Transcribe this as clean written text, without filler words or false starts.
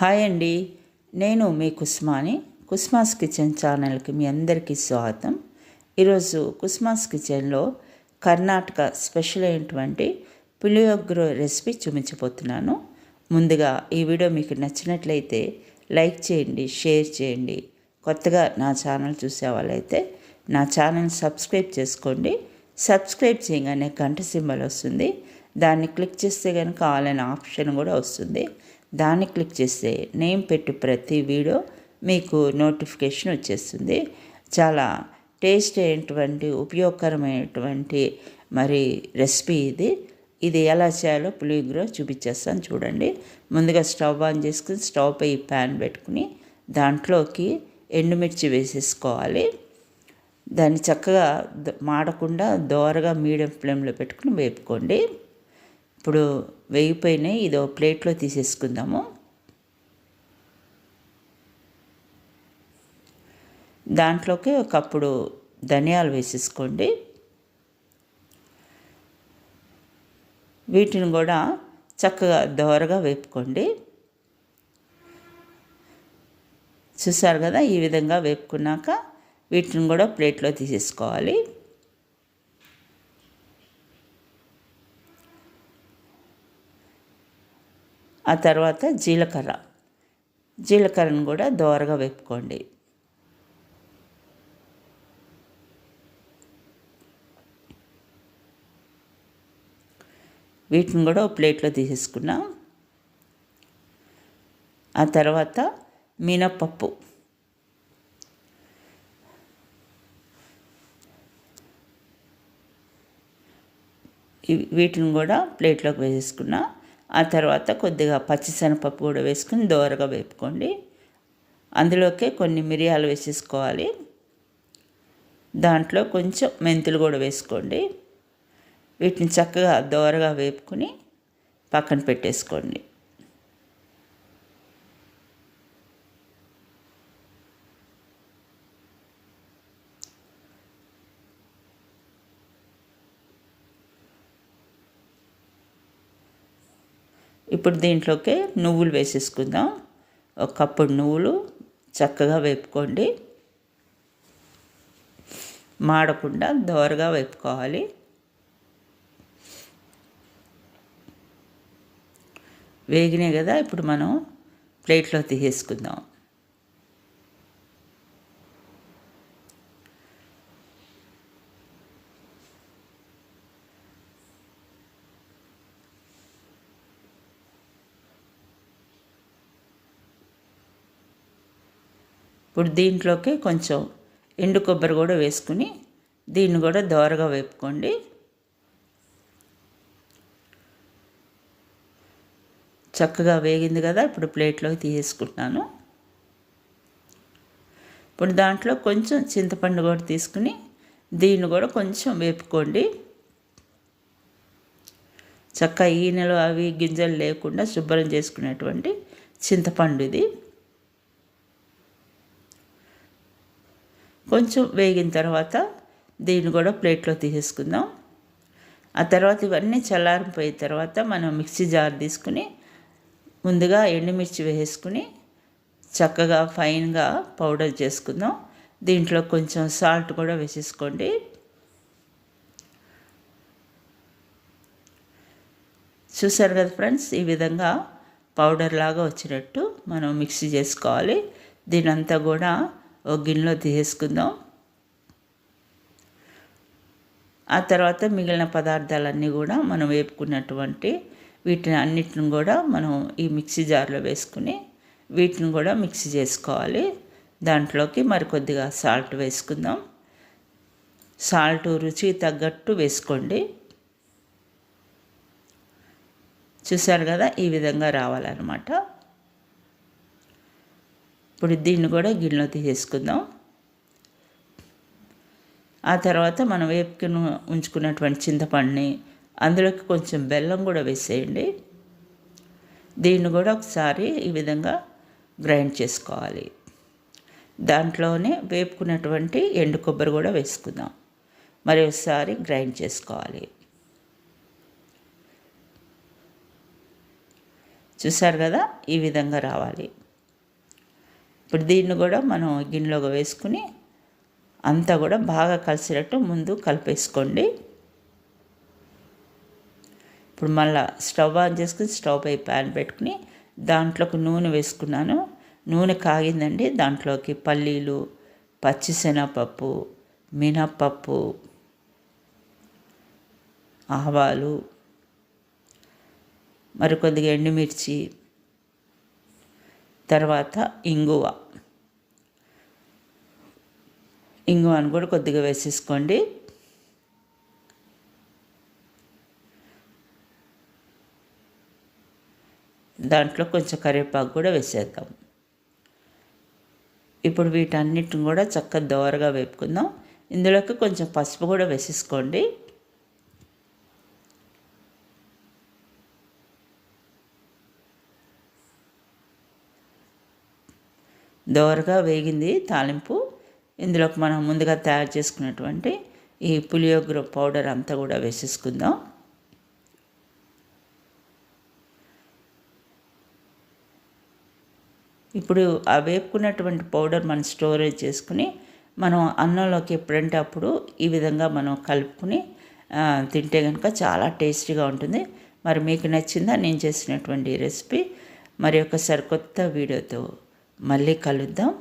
Hi అండి, నేను మీ Kusmani. కుస్మాస్ kitchen ఛానల్కి మీ అందరికీ స్వాగతం. ఈరోజు కుస్మాస్ కిచెన్లో కర్ణాటక స్పెషల్ అయినటువంటి పులియోగరే రెసిపీ చూపించబోతున్నాను. ముందుగా ఈ వీడియో మీకు నచ్చినట్లయితే లైక్ చేయండి, షేర్ చేయండి. కొత్తగా నా ఛానల్ చూసే వాళ్ళైతే నా ఛానల్ సబ్స్క్రైబ్ చేసుకోండి. సబ్స్క్రైబ్ చేయగానే గంట సింబల్ వస్తుంది, దాన్ని క్లిక్ చేస్తే కనుక ఆల్ అనే ఆప్షన్ కూడా వస్తుంది. దాన్ని క్లిక్ చేస్తే నేను పెట్టు ప్రతి వీడియో మీకు నోటిఫికేషన్ వచ్చేస్తుంది. చాలా టేస్ట్ అయినటువంటి ఉపయోగకరమైనటువంటి రెసిపీ ఇది ఎలా చేయాలో పులియోగరే చూపించేస్తాను చూడండి. ముందుగా స్టవ్ ఆన్ చేసుకుని స్టవ్ పై ప్యాన్ పెట్టుకుని దాంట్లోకి ఎండుమిర్చి వేసేసుకోవాలి. దాన్ని చక్కగా మాడకుండా దోరగా మీడియం ఫ్లేమ్లో పెట్టుకుని వేపుకోండి. ఇప్పుడు వేగిపోయినాయి, ఇదో ప్లేట్లో తీసేసుకుందాము. దాంట్లోకి ఒక కప్పుడు ధనియాలు వేసేసుకోండి. వీటిని కూడా చక్కగా దోరగా వేపుకోండి. చూసారు కదా, ఈ విధంగా వేపుకున్నాక వీటిని కూడా ప్లేట్లో తీసేసుకోవాలి. ఆ తర్వాత జీలకర్రను కూడా దోరగా వేపుకోండి. వీటిని కూడా ప్లేట్లో తీసేసుకున్నాం. ఆ తర్వాత మినపప్పు, వీటిని కూడా ప్లేట్లోకి వేసేసుకున్నా. ఆ తర్వాత కొద్దిగా పచ్చిశనగపప్పు కూడా వేసుకుని దోరగా వేపుకోండి. అందులోకే కొన్ని మిరియాలు వేసేసుకోవాలి. దాంట్లో కొంచెం మెంతులు కూడా వేసుకోండి. వీటిని చక్కగా దోరగా వేపుకుని పక్కన పెట్టేసుకోండి. ఇప్పుడు దీంట్లోకి నువ్వులు వేసేసుకుందాం. ఒక కప్పుడు నువ్వులు చక్కగా వేపుకోండి. మాడకుండా దోరగా వేపుకోవాలి. వేగినాయి కదా, ఇప్పుడు మనం ప్లేట్లో తీసేసుకుందాం. ఇప్పుడు దీంట్లోకి కొంచెం ఎండు కొబ్బరి కూడా వేసుకుని దీన్ని కూడా దోరగా వేపుకోండి. చక్కగా వేగింది కదా, ఇప్పుడు ప్లేట్లోకి తీసేసుకుంటున్నాను. ఇప్పుడు దాంట్లో కొంచెం చింతపండు కూడా తీసుకుని దీన్ని కూడా కొంచెం వేపుకోండి. చక్కగా ఈనెలు అవి గింజలు లేకుండా శుభ్రం చేసుకునేటువంటి చింతపండు ఇది. కొంచెం వేగిన తర్వాత దీన్ని కూడా ప్లేట్లో తీసేసుకుందాం. ఆ తర్వాత ఇవన్నీ చల్లారిపోయిన తర్వాత మనం మిక్సీ జార్ తీసుకుని ముందుగా ఎండుమిర్చి వేసుకుని చక్కగా ఫైన్గా పౌడర్ చేసుకుందాం. దీంట్లో కొంచెం సాల్ట్ కూడా వేసేసుకోండి. చూసారు కదా ఫ్రెండ్స్, ఈ విధంగా పౌడర్ లాగా వచ్చినట్టు మనం మిక్సీ చేసుకోవాలి. దీనంతా కూడా ఒక గిన్నెలో తీసేసుకుందాం. ఆ తర్వాత మిగిలిన పదార్థాలన్నీ కూడా మనం వేపుకున్నటువంటి వీటిని అన్నిటిని కూడా మనం ఈ మిక్సీ జార్లో వేసుకుని వీటిని కూడా మిక్సీ చేసుకోవాలి. దాంట్లోకి కొద్దిగా సాల్ట్ వేసుకుందాం. సాల్ట్ రుచికి తగ్గట్టు వేసుకోండి. చూసారు కదా, ఈ విధంగా రావాలన్నమాట. ఇప్పుడు దీన్ని కూడా గిన్నెలో తీసేసుకుందాం. ఆ తర్వాత మనం వేపుకుని ఉంచుకున్నటువంటి చింతపండుని అందులోకి కొంచెం బెల్లం కూడా వేసేయండి. దీన్ని కూడా ఒకసారి ఈ విధంగా గ్రైండ్ చేసుకోవాలి. దాంట్లోనే వేపుకున్నటువంటి ఎండు కొబ్బరి కూడా వేసుకుందాం. ఒకసారి గ్రైండ్ చేసుకోవాలి. చూసారు కదా, ఈ విధంగా రావాలి. ఇప్పుడు దీన్ని కూడా మనం గిన్నెలోకి వేసుకుని అంతా కూడా బాగా కలిసేటట్టు ముందు కలిపేసుకోండి. ఇప్పుడు మళ్ళీ స్టవ్ ఆన్ చేసుకుని స్టవ్ పై ప్యాన్ పెట్టుకుని దాంట్లోకి నూనె వేసుకున్నాను. నూనె కాగిందండి. దాంట్లోకి పల్లీలు, పచ్చిశనగపప్పు, మినప్పప్పు, ఆవాలు, మరికొద్దిగా ఎండుమిర్చి, తర్వాత ఇంగువను కూడా కొద్దిగా వేసేసుకోండి. దాంట్లో కొంచెం కరివేపాకు కూడా వేసేద్దాం. ఇప్పుడు వీటన్నిటిని కూడా చక్కగా దోరగా వేపుకుందాం. ఇందులోకి కొంచెం పసుపు కూడా వేసేసుకోండి. దోరగా వేగింది తాలింపు. ఇందులోకి మనం ముందుగా తయారు చేసుకున్నటువంటి ఈ పులియోగర పౌడర్ అంతా కూడా వేసేసుకుందాం. ఇప్పుడు ఆ వేపుకున్నటువంటి పౌడర్ మనం స్టోరేజ్ చేసుకుని మనం అన్నంలోకి ఎప్పుడంటే అప్పుడు ఈ విధంగా మనం కలుపుకుని తింటే కనుక చాలా టేస్టీగా ఉంటుంది. మరి మీకు నచ్చిందా నేను చేసినటువంటి రెసిపీ? మరి ఒకసారి కొత్త వీడియోతో మళ్ళీ కలుద్దాం.